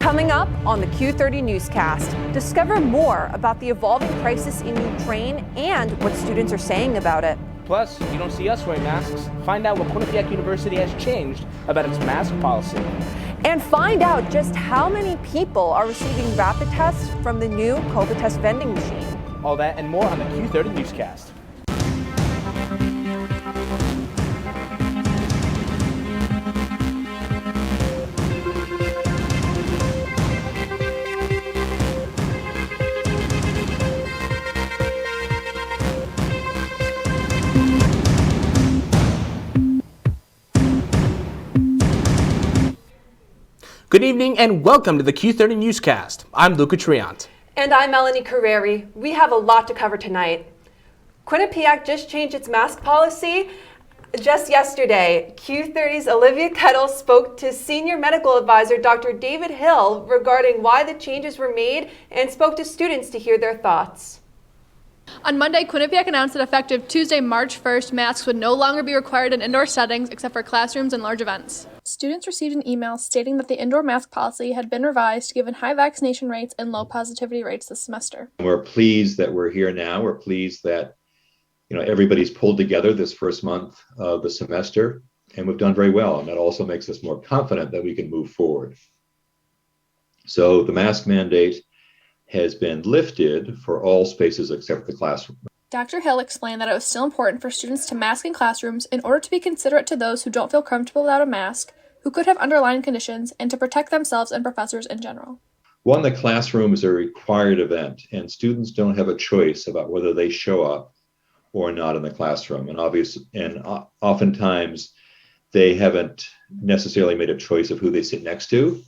Coming up on the Q30 Newscast, discover more about the evolving crisis in Ukraine and what students are saying about it. Plus, you don't see us wearing masks. Find out what Quinnipiac University has changed about its mask policy. And find out just how many people are receiving rapid tests from the new COVID test vending machine. All that and more on the Q30 Newscast. Good evening and welcome to the Q30 Newscast. I'm Luca Triant. And I'm Melanie Carreri. We have a lot to cover tonight. Quinnipiac just changed its mask policy just yesterday. Q30's Olivia Kettle spoke to Senior Medical Advisor Dr. David Hill regarding why the changes were made and spoke to students to hear their thoughts. On Monday, Quinnipiac announced that effective Tuesday, March 1st, masks would no longer be required in indoor settings except for classrooms and large events. Students received an email stating that the indoor mask policy had been revised given high vaccination rates and low positivity rates this semester. We're pleased that we're here now. We're pleased that everybody's pulled together this first month of the semester, and we've done very well. And that also makes us more confident that we can move forward. So the mask mandate has been lifted for all spaces except the classroom. Dr. Hill explained that it was still important for students to mask in classrooms in order to be considerate to those who don't feel comfortable without a mask, who could have underlying conditions, and to protect themselves and professors in general. One, the classroom is a required event, and students don't have a choice about whether they show up or not in the classroom. And oftentimes they haven't necessarily made a choice of who they sit next to.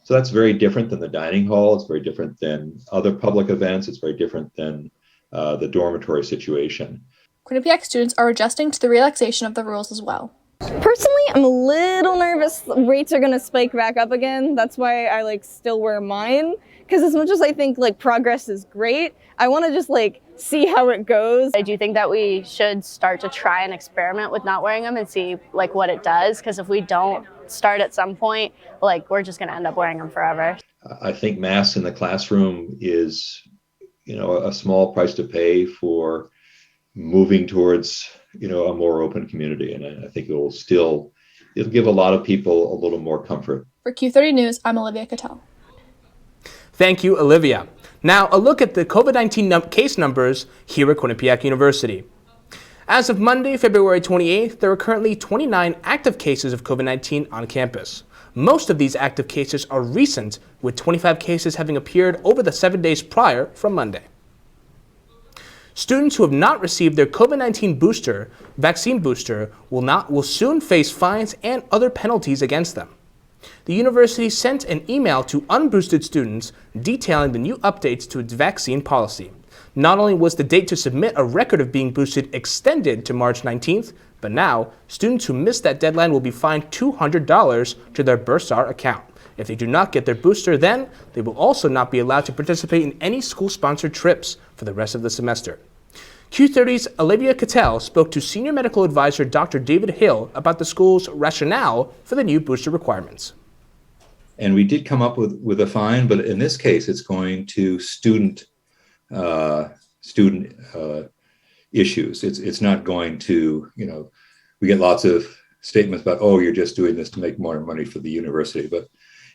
So that's very different than the dining hall. It's very different than other public events. It's very different than the dormitory situation. Quinnipiac students are adjusting to the relaxation of the rules as well. Personally, I'm a little nervous rates are going to spike back up again. That's why I still wear mine. Because as much as I think progress is great, I want to just see how it goes. I do think that we should start to try and experiment with not wearing them and see what it does. Because if we don't start at some point, we're just going to end up wearing them forever. I think masks in the classroom is a small price to pay for moving towards, a more open community. And I think it'll give a lot of people a little more comfort. For Q30 News, I'm Olivia Cattell. Thank you, Olivia. Now, a look at the COVID-19 case numbers here at Quinnipiac University. As of Monday, February 28th, there are currently 29 active cases of COVID-19 on campus. Most of these active cases are recent, with 25 cases having appeared over the 7 days prior from Monday. Students who have not received their COVID-19 vaccine booster will soon face fines and other penalties against them. The university sent an email to unboosted students detailing the new updates to its vaccine policy. Not only was the date to submit a record of being boosted extended to March 19th, but now students who missed that deadline will be fined $200 to their Bursar account. If they do not get their booster, then they will also not be allowed to participate in any school-sponsored trips for the rest of the semester. Q30's Olivia Cattell spoke to Senior Medical Advisor Dr. David Hill about the school's rationale for the new booster requirements. And we did come up with a fine, but in this case, it's going to student issues. It's not going to, we get lots of statements about, oh, you're just doing this to make more money for the university, but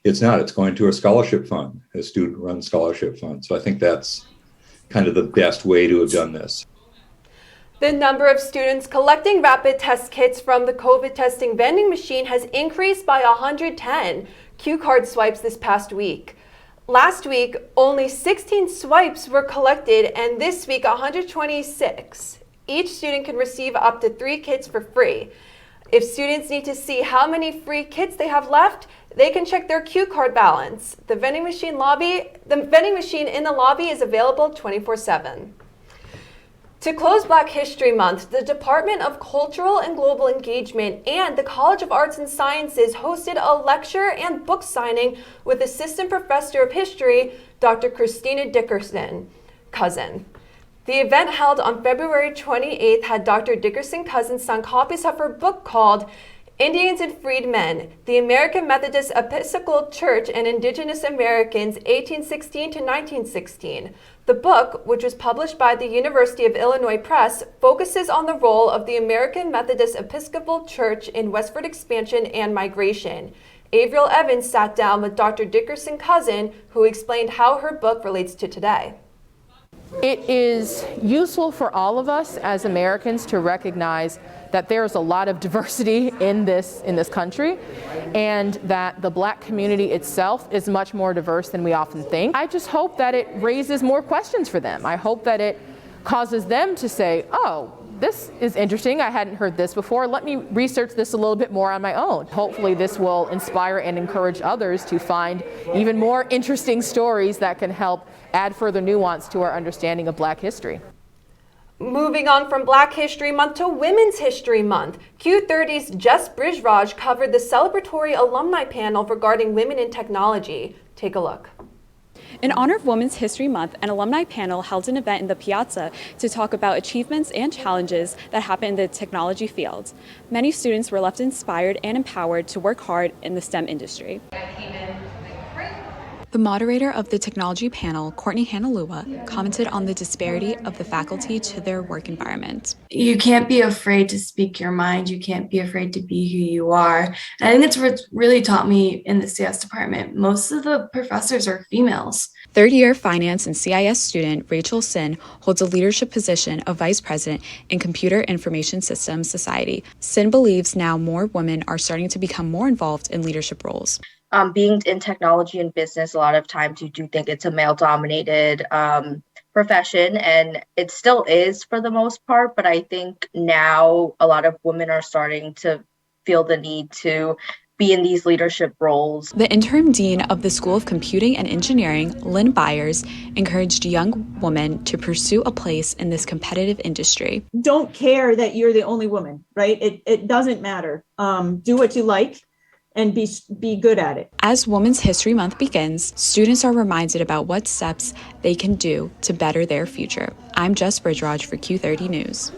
it's not. It's going to a scholarship fund, a student-run scholarship fund. So I think that's kind of the best way to have done this. The number of students collecting rapid test kits from the COVID testing vending machine has increased by 110 Q card swipes this past week. Last week, only 16 swipes were collected, and this week, 126. Each student can receive up to 3 kits for free. If students need to see how many free kits they have left, they can check their Q card balance. The vending machine in the lobby is available 24/7. To close Black History Month, the Department of Cultural and Global Engagement and the College of Arts and Sciences hosted a lecture and book signing with Assistant Professor of History, Dr. Christina Dickerson-Cousin. The event held on February 28th had Dr. Dickerson-Cousin sign copies of her book called Indians and Freedmen, the American Methodist Episcopal Church and Indigenous Americans 1816 to 1916. The book, which was published by the University of Illinois Press, focuses on the role of the American Methodist Episcopal Church in westward expansion and migration. Avriel Evans sat down with Dr. Dickerson Cousin, who explained how her book relates to today. It is useful for all of us as Americans to recognize that there's a lot of diversity in this country, and that the Black community itself is much more diverse than we often think. I just hope that it raises more questions for them. I hope that it causes them to say, oh, this is interesting, I hadn't heard this before, let me research this a little bit more on my own. Hopefully this will inspire and encourage others to find even more interesting stories that can help add further nuance to our understanding of Black history. Moving on from Black History Month to Women's History Month, Q30's Jess Brijraj covered the celebratory alumni panel regarding women in technology. Take a look. In honor of Women's History Month, an alumni panel held an event in the Piazza to talk about achievements and challenges that happen in the technology field. Many students were left inspired and empowered to work hard in the STEM industry. The moderator of the technology panel, Courtney Hanalua, commented on the disparity of the faculty to their work environment. You can't be afraid to speak your mind. You can't be afraid to be who you are. And I think it's what's really taught me in the CS department. Most of the professors are females. Third-year finance and CIS student Rachel Sin holds a leadership position of vice president in Computer Information Systems Society. Sin believes now more women are starting to become more involved in leadership roles. Being in technology and business, a lot of times you do think it's a male-dominated profession, and it still is for the most part, but I think now a lot of women are starting to feel the need to be in these leadership roles. The interim dean of the School of Computing and Engineering, Lynn Byers, encouraged young women to pursue a place in this competitive industry. Don't care that you're the only woman, right? It doesn't matter. Do what you like and be good at it. As Women's History Month begins, students are reminded about what steps they can do to better their future. I'm Jess Brijraj for Q30 News.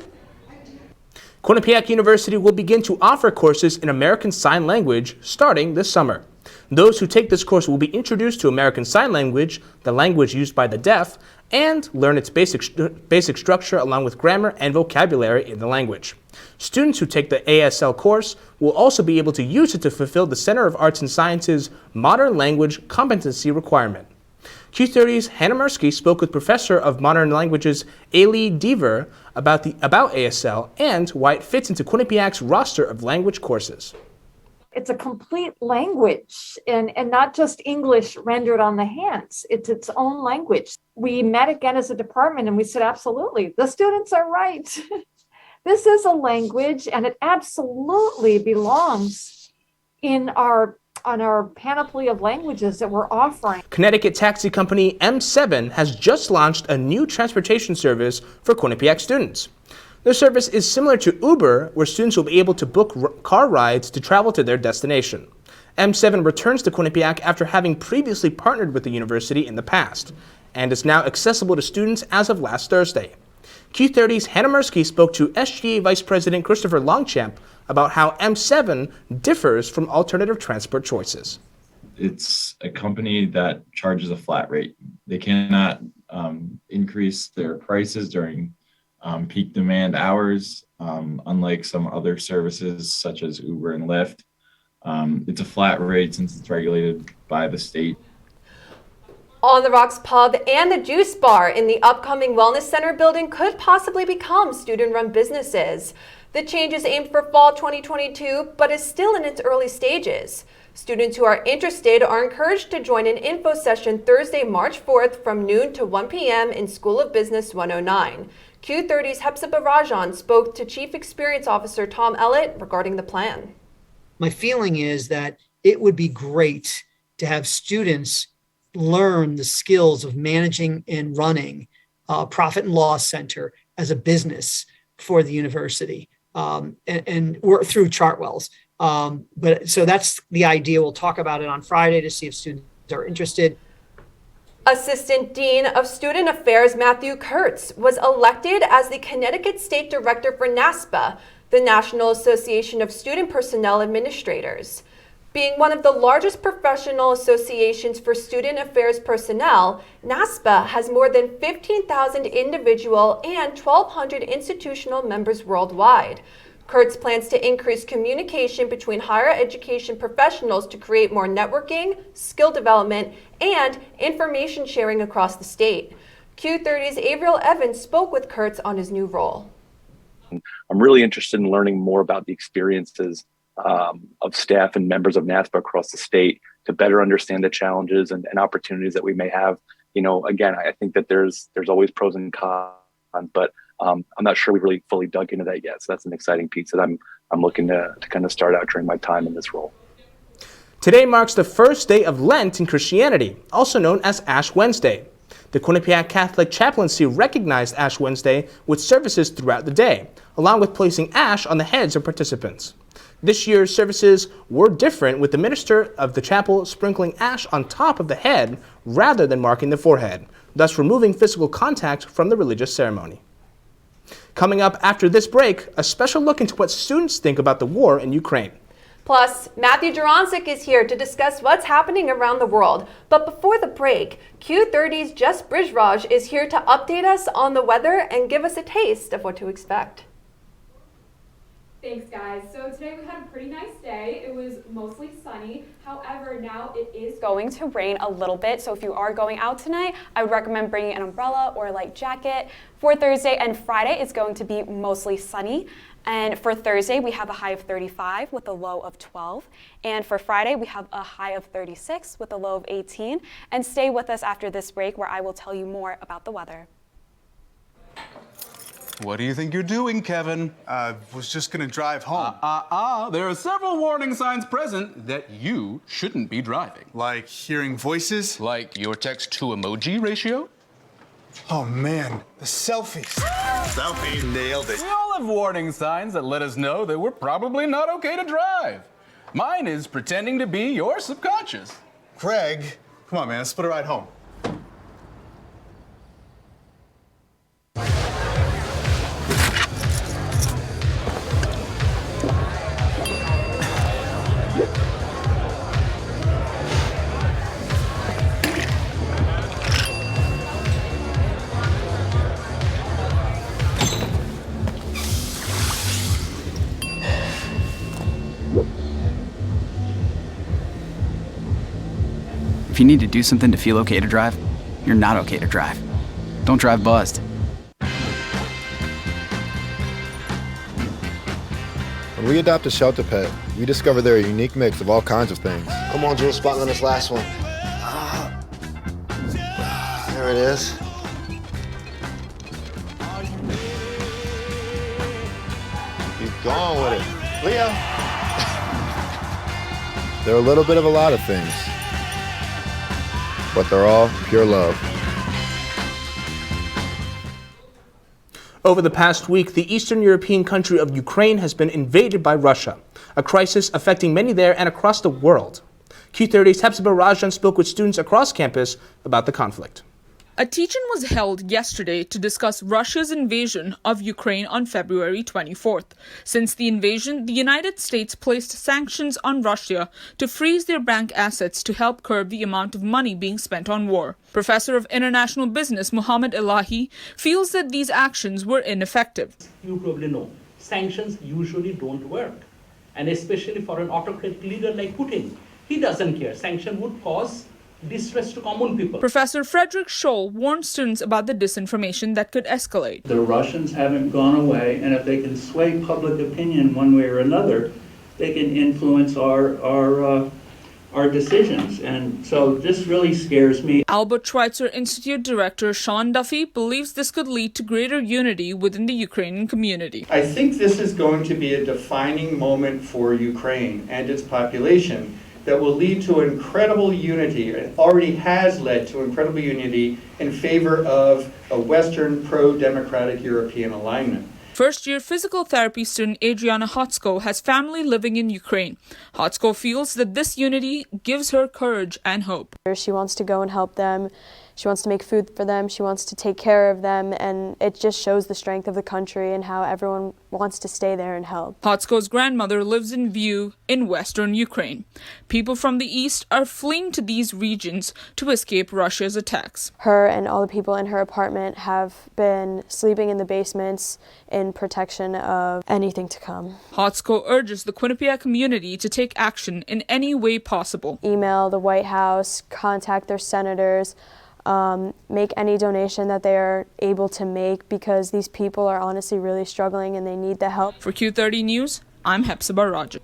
Quinnipiac University will begin to offer courses in American Sign Language starting this summer. Those who take this course will be introduced to American Sign Language, the language used by the deaf, and learn its basic structure along with grammar and vocabulary in the language. Students who take the ASL course will also be able to use it to fulfill the Center of Arts and Sciences Modern Language Competency requirement. Q30's Hannah Mursky spoke with Professor of Modern Languages Ailey Deaver about ASL and why it fits into Quinnipiac's roster of language courses. It's a complete language and not just English rendered on the hands. It's its own language. We met again as a department and we said, absolutely, the students are right. This is a language and it absolutely belongs on our panoply of languages that we're offering. Connecticut taxi company M7 has just launched a new transportation service for Quinnipiac students. The service is similar to Uber, where students will be able to book car rides to travel to their destination. M7 returns to Quinnipiac after having previously partnered with the university in the past, and is now accessible to students as of last Thursday. Q30's Hannah Mursky spoke to SGA Vice President Christopher Longchamp about how M7 differs from alternative transport choices. It's a company that charges a flat rate. They cannot increase their prices during peak demand hours, unlike some other services such as Uber and Lyft. It's a flat rate since it's regulated by the state. On the Rocks Pub and the Juice Bar in the upcoming Wellness Center building could possibly become student-run businesses. The change is aimed for fall 2022, but is still in its early stages. Students who are interested are encouraged to join an info session Thursday, March 4th from noon to 1 p.m. in School of Business 109. Q30's Hepzibah Rajan spoke to Chief Experience Officer Tom Ellett regarding the plan. My feeling is that it would be great to have students learn the skills of managing and running a profit and loss center as a business for the university and work through Chartwell's. But so that's the idea. We'll talk about it on Friday to see if students are interested. Assistant Dean of Student Affairs Matthew Kurtz was elected as the Connecticut State Director for NASPA. the National Association of Student Personnel Administrators. Being one of the largest professional associations for student affairs personnel, NASPA has more than 15,000 individual and 1,200 institutional members worldwide. Kurtz plans to increase communication between higher education professionals to create more networking, skill development, and information sharing across the state. Q30's Avriel Evans spoke with Kurtz on his new role. I'm really interested in learning more about the experiences of staff and members of NASPA across the state to better understand the challenges and opportunities that we may have. You know, again, I think that there's always pros and cons, but I'm not sure we've really fully dug into that yet. So that's an exciting piece that I'm looking to kind of start out during my time in this role. Today marks the first day of Lent in Christianity, also known as Ash Wednesday. The Quinnipiac Catholic Chaplaincy recognized Ash Wednesday with services throughout the day, along with placing ash on the heads of participants. This year's services were different, with the minister of the chapel sprinkling ash on top of the head rather than marking the forehead, thus removing physical contact from the religious ceremony. Coming up after this break, a special look into what students think about the war in Ukraine. Plus, Matthew Duranczyk is here to discuss what's happening around the world. But before the break, Q30's Jess Brijraj is here to update us on the weather and give us a taste of what to expect. Thanks, guys. So today we had a pretty nice day. It was mostly sunny. However, now it is going to rain a little bit. So if you are going out tonight, I would recommend bringing an umbrella or a light jacket. For Thursday and Friday, it's going to be mostly sunny. And for Thursday, we have a high of 35 with a low of 12. And for Friday, we have a high of 36 with a low of 18. And stay with us after this break where I will tell you more about the weather. What do you think you're doing, Kevin? Was just gonna drive home. There are several warning signs present that you shouldn't be driving. Like hearing voices? Like your text-to-emoji ratio? Oh man, the selfies. Selfie, nailed it. We all have warning signs that let us know that we're probably not okay to drive. Mine is pretending to be your subconscious. Craig, come on man, let's split a ride home. If you need to do something to feel okay to drive, you're not okay to drive. Don't drive buzzed. When we adopt a shelter pet, we discover they're a unique mix of all kinds of things. Come on, Drew, spotlight on this last one. There it is. Keep going with it. Leo. They're a little bit of a lot of things, but they're all pure love. Over the past week, the Eastern European country of Ukraine has been invaded by Russia, a crisis affecting many there and across the world. Q30's Hepzibah Rajan spoke with students across campus about the conflict. A teach-in was held yesterday to discuss Russia's invasion of Ukraine on February 24th. Since the invasion, the United States placed sanctions on Russia to freeze their bank assets to help curb the amount of money being spent on war. Professor of International Business Mohammed Elahi feels that these actions were ineffective. You probably know, sanctions usually don't work. And especially for an autocratic leader like Putin, he doesn't care. Sanction would cause distress to common people. Professor Frederick Scholl warned students about the disinformation that could escalate. The Russians haven't gone away, and if they can sway public opinion one way or another, they can influence our decisions. And so this really scares me. Albert Schweitzer Institute Director Sean Duffy believes this could lead to greater unity within the Ukrainian community. I think this is going to be a defining moment for Ukraine and its population that will lead to incredible unity. It already has led to incredible unity in favor of a Western pro-democratic European alignment. First-year physical therapy student Adriana Hotsko has family living in Ukraine. Hotsko feels that this unity gives her courage and hope. She wants to go and help them She wants to make food for them. She wants to take care of them. And it just shows the strength of the country and how everyone wants to stay there and help. Hotsko's grandmother lives in View in western Ukraine. People from the east are fleeing to these regions to escape Russia's attacks. Her and all the people in her apartment have been sleeping in the basements in protection of anything to come. Hotsko urges the Quinnipiac community to take action in any way possible. Email the White House, contact their senators, make any donation that they are able to make, because these people are honestly really struggling and they need the help. For Q30 News, I'm Hepzibah Raja.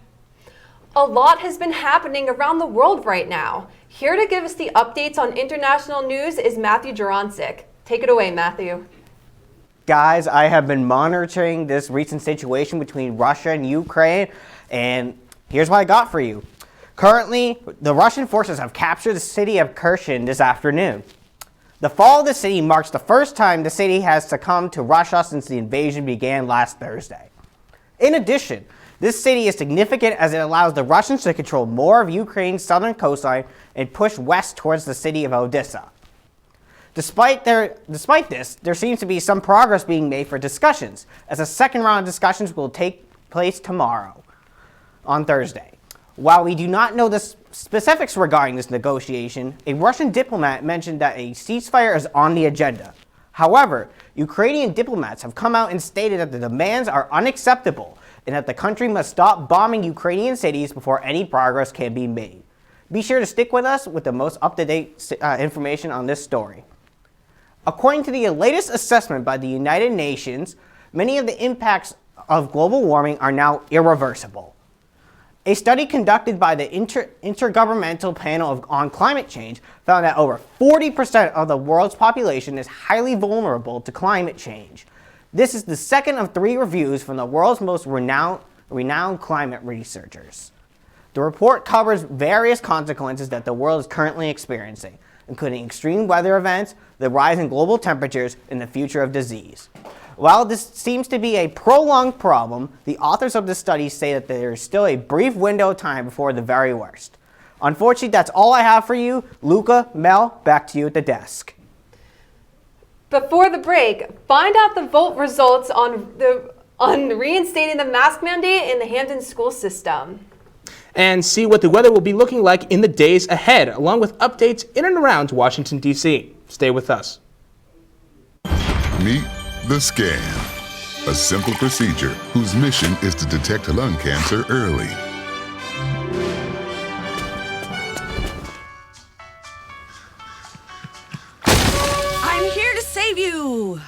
A lot has been happening around the world right now. Here to give us the updates on international news is Matthew Jurancic. Take it away, Matthew. Guys, I have been monitoring this recent situation between Russia and Ukraine, and here's what I got for you. Currently, the Russian forces have captured the city of Kherson this afternoon. The fall of the city marks the first time the city has succumbed to Russia since the invasion began last Thursday. In addition, this city is significant as it allows the Russians to control more of Ukraine's southern coastline and push west towards the city of Odessa. Despite this, there seems to be some progress being made for discussions, as a second round of discussions will take place tomorrow, on Thursday. While we do not know the specifics regarding this negotiation, a Russian diplomat mentioned that a ceasefire is on the agenda. However, Ukrainian diplomats have come out and stated that the demands are unacceptable and that the country must stop bombing Ukrainian cities before any progress can be made. Be sure to stick with us with the most up-to-date information on this story. According to the latest assessment by the United Nations, many of the impacts of global warming are now irreversible. A study conducted by the Intergovernmental Panel on Climate Change found that over 40% of the world's population is highly vulnerable to climate change. This is the second of 3 reviews from the world's most renowned climate researchers. The report covers various consequences that the world is currently experiencing, including extreme weather events, the rise in global temperatures, and the future of disease. While this seems to be a prolonged problem, the authors of the study say that there is still a brief window of time before the very worst. Unfortunately, that's all I have for you. Luca, Mel, back to you at the desk. Before the break, find out the vote results on reinstating the mask mandate in the Hampton school system. And see what the weather will be looking like in the days ahead, along with updates in and around Washington, D.C. Stay with us. Meet the scan, a simple procedure whose mission is to detect lung cancer early. I'm here to save you.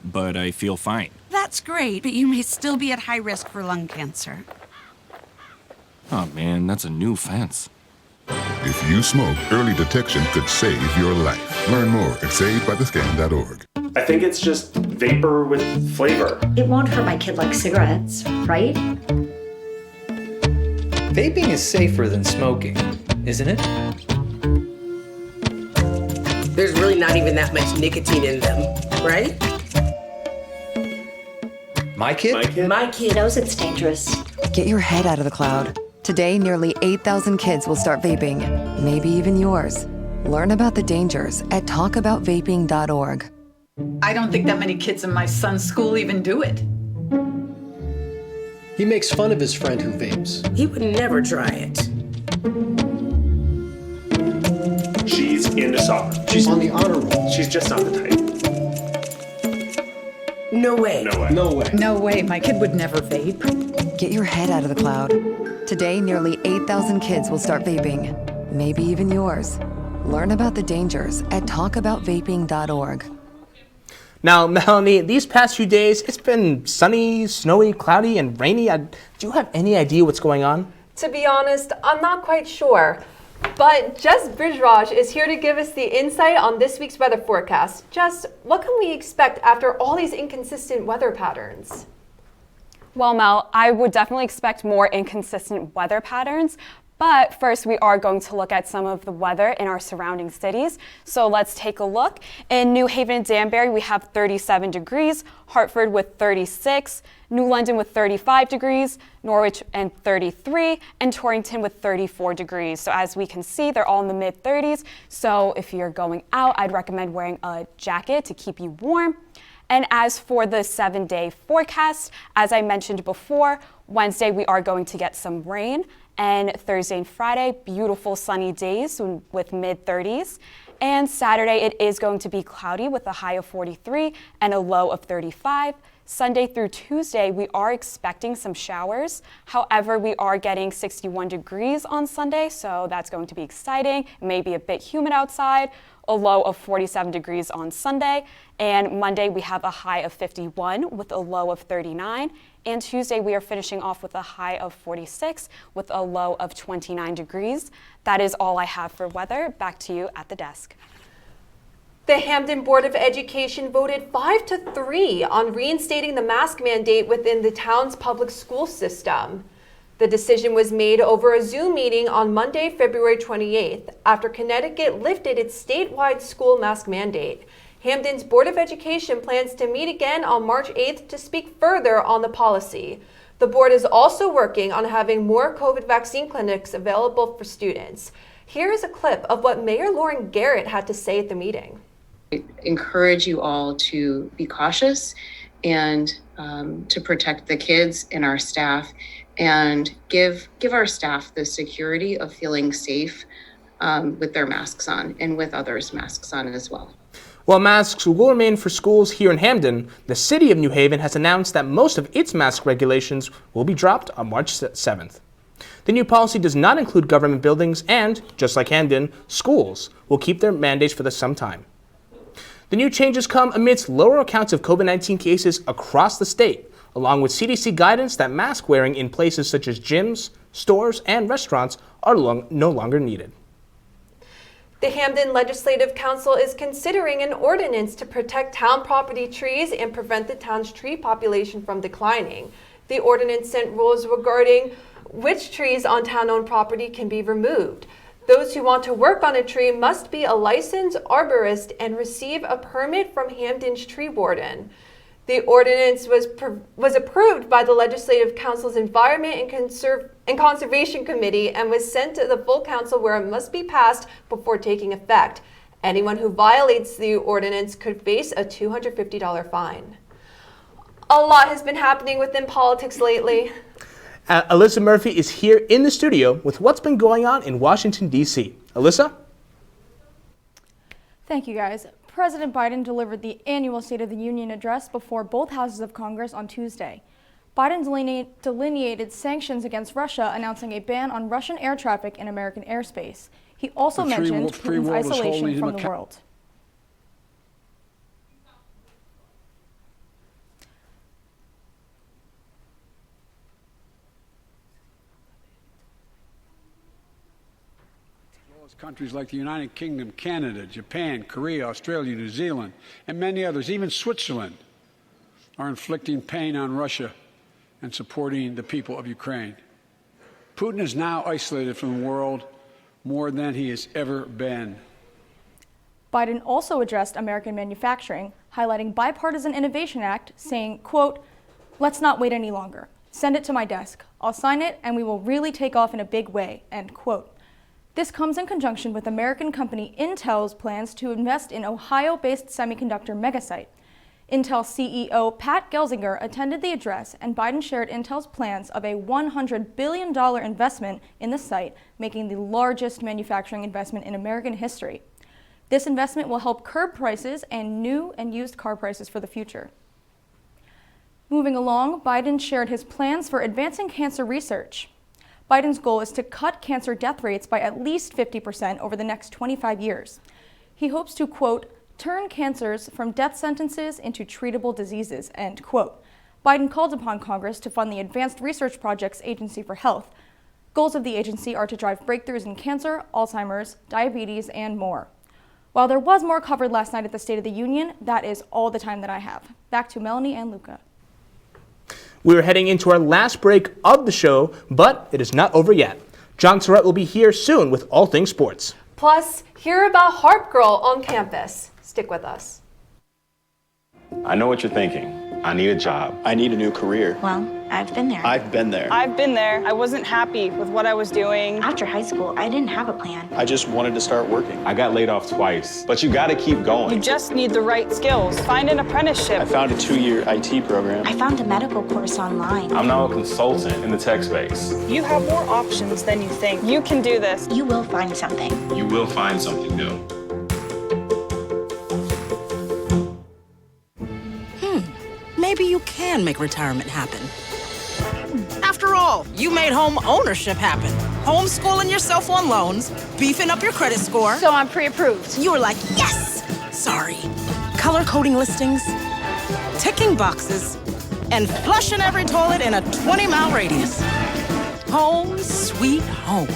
But I feel fine. That's great, but you may still be at high risk for lung cancer. Oh man, that's a new fence. If you smoke, early detection could save your life. Learn more at savedbythescan.org. I think it's just vapor with flavor. It won't hurt my kid like cigarettes, right? Vaping is safer than smoking, isn't it? There's really not even that much nicotine in them, right? My kid? My kid knows it's dangerous. Get your head out of the cloud. Today, nearly 8,000 kids will start vaping, maybe even yours. Learn about the dangers at talkaboutvaping.org. I don't think that many kids in my son's school even do it. He makes fun of his friend who vapes. He would never try it. She's into soccer. She's on the honor roll. She's just not the type. No way. No way. No way. No way, my kid would never vape. Get your head out of the cloud. Today, nearly 8,000 kids will start vaping, maybe even yours. Learn about the dangers at talkaboutvaping.org. Now, Melanie, these past few days, it's been sunny, snowy, cloudy, and rainy. Do you have any idea what's going on? To be honest, I'm not quite sure. But Jess Brijraj is here to give us the insight on this week's weather forecast. Jess, what can we expect after all these inconsistent weather patterns? Well, Mel, I would definitely expect more inconsistent weather patterns, But first, we are going to look at some of the weather in our surrounding cities. So let's take a look. In New Haven and Danbury, we have 37 degrees, Hartford with 36, New London with 35 degrees, Norwich and 33, and Torrington with 34 degrees. So as we can see, they're all in the mid-30s. So if you're going out, I'd recommend wearing a jacket to keep you warm. And as for the 7-day forecast, as I mentioned before, Wednesday we are going to get some rain, and Thursday and Friday, beautiful sunny days with mid-30s. And Saturday, it is going to be cloudy with a high of 43 and a low of 35. Sunday through Tuesday, we are expecting some showers. However, we are getting 61 degrees on Sunday, so that's going to be exciting. It may be a bit humid outside. A low of 47 degrees on Sunday. And Monday, we have a high of 51 with a low of 39. And Tuesday, we are finishing off with a high of 46 with a low of 29 degrees. That is all I have for weather. Back to you at the desk. The Hampden Board of Education voted 5-3 on reinstating the mask mandate within the town's public school system. The decision was made over a Zoom meeting on Monday, February 28th, after Connecticut lifted its statewide school mask mandate. Hampden's Board of Education plans to meet again on March 8th to speak further on the policy. The board is also working on having more COVID vaccine clinics available for students. Here is a clip of what Mayor Lauren Garrett had to say at the meeting. I encourage you all to be cautious and to protect the kids and our staff, and give our staff the security of feeling safe with their masks on and with others' masks on as well. While masks will remain for schools here in Hampden, the City of New Haven has announced that most of its mask regulations will be dropped on March 7th. The new policy does not include government buildings and, just like Hampden, schools will keep their mandates for some time. The new changes come amidst lower accounts of COVID-19 cases across the state, along with CDC guidance that mask wearing in places such as gyms, stores, and restaurants are no longer needed. The Hampden Legislative Council is considering an ordinance to protect town property trees and prevent the town's tree population from declining. The ordinance sent rules regarding which trees on town-owned property can be removed. Those who want to work on a tree must be a licensed arborist and receive a permit from Hampden's tree warden. The ordinance was approved by the Legislative Council's Environment and Conservation Committee and was sent to the full council where it must be passed before taking effect. Anyone who violates the ordinance could face a $250 fine. A lot has been happening within politics lately. Alyssa Murphy is here in the studio with what's been going on in Washington, D.C. Alyssa? Thank you, guys. President Biden delivered the annual State of the Union address before both houses of Congress on Tuesday. Biden delineated sanctions against Russia, announcing a ban on Russian air traffic in American airspace. He also mentioned Putin's isolation from the world. Countries like the United Kingdom, Canada, Japan, Korea, Australia, New Zealand, and many others, even Switzerland, are inflicting pain on Russia and supporting the people of Ukraine. Putin is now isolated from the world more than he has ever been. Biden also addressed American manufacturing, highlighting Bipartisan Innovation Act, saying, quote, "Let's not wait any longer. Send it to my desk. I'll sign it and we will really take off in a big way," end quote. This comes in conjunction with American company Intel's plans to invest in Ohio-based semiconductor megasite. Intel CEO Pat Gelsinger attended the address, and Biden shared Intel's plans of a $100 billion investment in the site, making the largest manufacturing investment in American history. This investment will help curb prices and new and used car prices for the future. Moving along, Biden shared his plans for advancing cancer research. Biden's goal is to cut cancer death rates by at least 50% over the next 25 years. He hopes to, quote, "turn cancers from death sentences into treatable diseases," end quote. Biden called upon Congress to fund the Advanced Research Projects Agency for Health. Goals of the agency are to drive breakthroughs in cancer, Alzheimer's, diabetes, and more. While there was more covered last night at the State of the Union, that is all the time that I have. Back to Melanie and Luca. We're heading into our last break of the show, but it is not over yet. John Surratt will be here soon with all things sports. Plus, hear about Harp Girl on campus. Stick with us. I know what you're thinking. I need a job. I need a new career. Well, I've been there. I've been there. I've been there. I wasn't happy with what I was doing. After high school, I didn't have a plan. I just wanted to start working. I got laid off twice, but you gotta keep going. You just need the right skills. Find an apprenticeship. I found a 2-year IT program. I found a medical course online. I'm now a consultant in the tech space. You have more options than you think. You can do this. You will find something. You will find something new. Maybe you can make retirement happen. After all, you made home ownership happen. Homeschooling yourself on loans, beefing up your credit score. So I'm pre-approved. You were like, yes! Sorry. Color coding listings, ticking boxes, and flushing every toilet in a 20-mile radius. Home sweet home.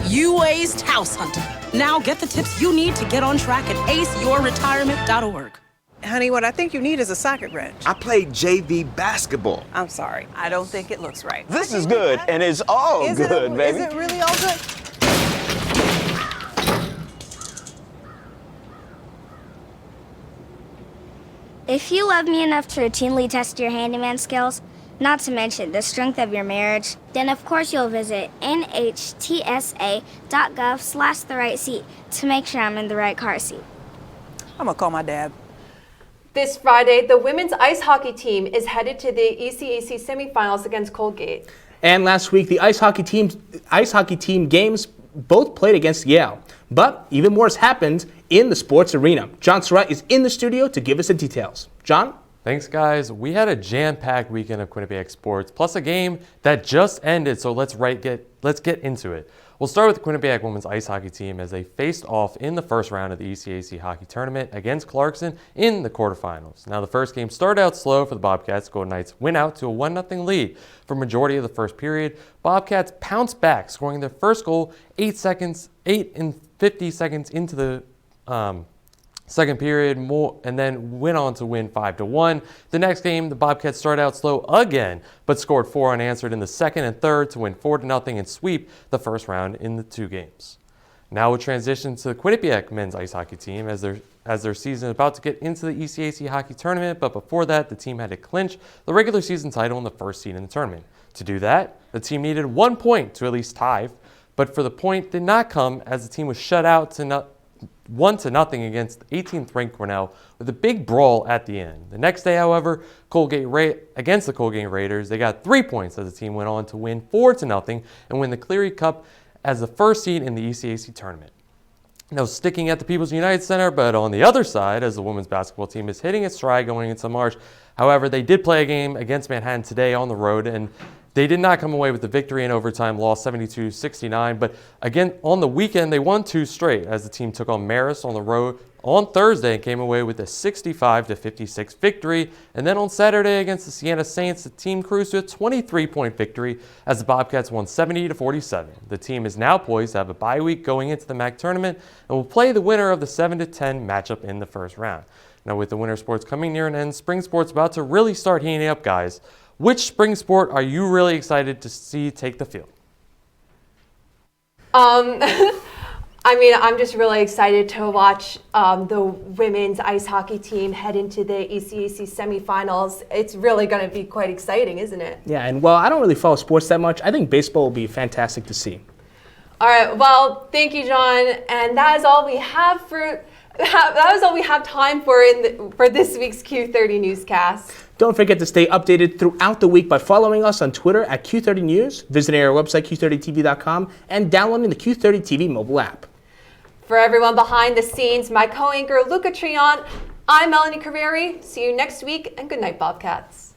You aced house hunting. Now get the tips you need to get on track at aceyourretirement.org. Honey, what I think you need is a socket wrench. I played JV basketball. I'm sorry. I don't think it looks right. This is good, and it's all good, baby. Is it really all good? If you love me enough to routinely test your handyman skills, not to mention the strength of your marriage, then of course you'll visit nhtsa.gov/therightseat to make sure I'm in the right car seat. I'm gonna call my dad. This Friday, the women's ice hockey team is headed to the ECAC semifinals against Colgate. And last week, the ice hockey team games both played against Yale. But even more has happened in the sports arena. John Surratt is in the studio to give us the details. John? Thanks, guys. We had a jam-packed weekend of Quinnipiac sports, plus a game that just ended, so let's get into it. We'll start with the Quinnipiac women's ice hockey team as they faced off in the first round of the ECAC hockey tournament against Clarkson in the quarterfinals. Now, the first game started out slow for the Bobcats. Golden Knights went out to a 1-0 lead for majority of the first period. Bobcats pounced back, scoring their first goal 8 and 50 seconds into the second period, and then went on to win 5-1. The next game, the Bobcats started out slow again, but scored 4 unanswered in the second and third to win 4-0 and sweep the first round in the 2 games. Now we'll transition to the Quinnipiac men's ice hockey team as their season is about to get into the ECAC hockey tournament, but before that, the team had to clinch the regular season title in the first seed in the tournament. To do that, the team needed 1 point to at least tie, but for the point did not come as the team was shut out to 1-0 against 18th ranked Cornell with a big brawl at the end. The next day, however, against the Colgate Raiders, they got 3 points as the team went on to win 4-0 and win the Cleary Cup as the first seed in the ECAC tournament. Now, sticking at the People's United Center, but on the other side, as the women's basketball team is hitting its stride going into March. However, they did play a game against Manhattan today on the road, and they did not come away with the victory in overtime, lost 72-69. But again, on the weekend, they won 2 straight as the team took on Marist on the road on Thursday and came away with a 65-56 victory. And then on Saturday against the Siena Saints, the team cruised to a 23-point victory as the Bobcats won 70-47. The team is now poised to have a bye week going into the MAC tournament and will play the winner of the 7-10 matchup in the first round. Now, with the winter sports coming near an end, spring sports about to really start heating up, guys. Which spring sport are you really excited to see take the field? I'm just really excited to watch the women's ice hockey team head into the ECAC semifinals. It's really going to be quite exciting, isn't it? Yeah, and well, I don't really follow sports that much. I think baseball will be fantastic to see. All right, well, thank you, John, and that is all we have time for this week's Q30 Newscast. Don't forget to stay updated throughout the week by following us on Twitter at Q30 News, visiting our website Q30TV.com, and downloading the Q30 TV mobile app. For everyone behind the scenes, my co-anchor Luca Triant, I'm Melanie Carreri. See you next week, and good night, Bobcats.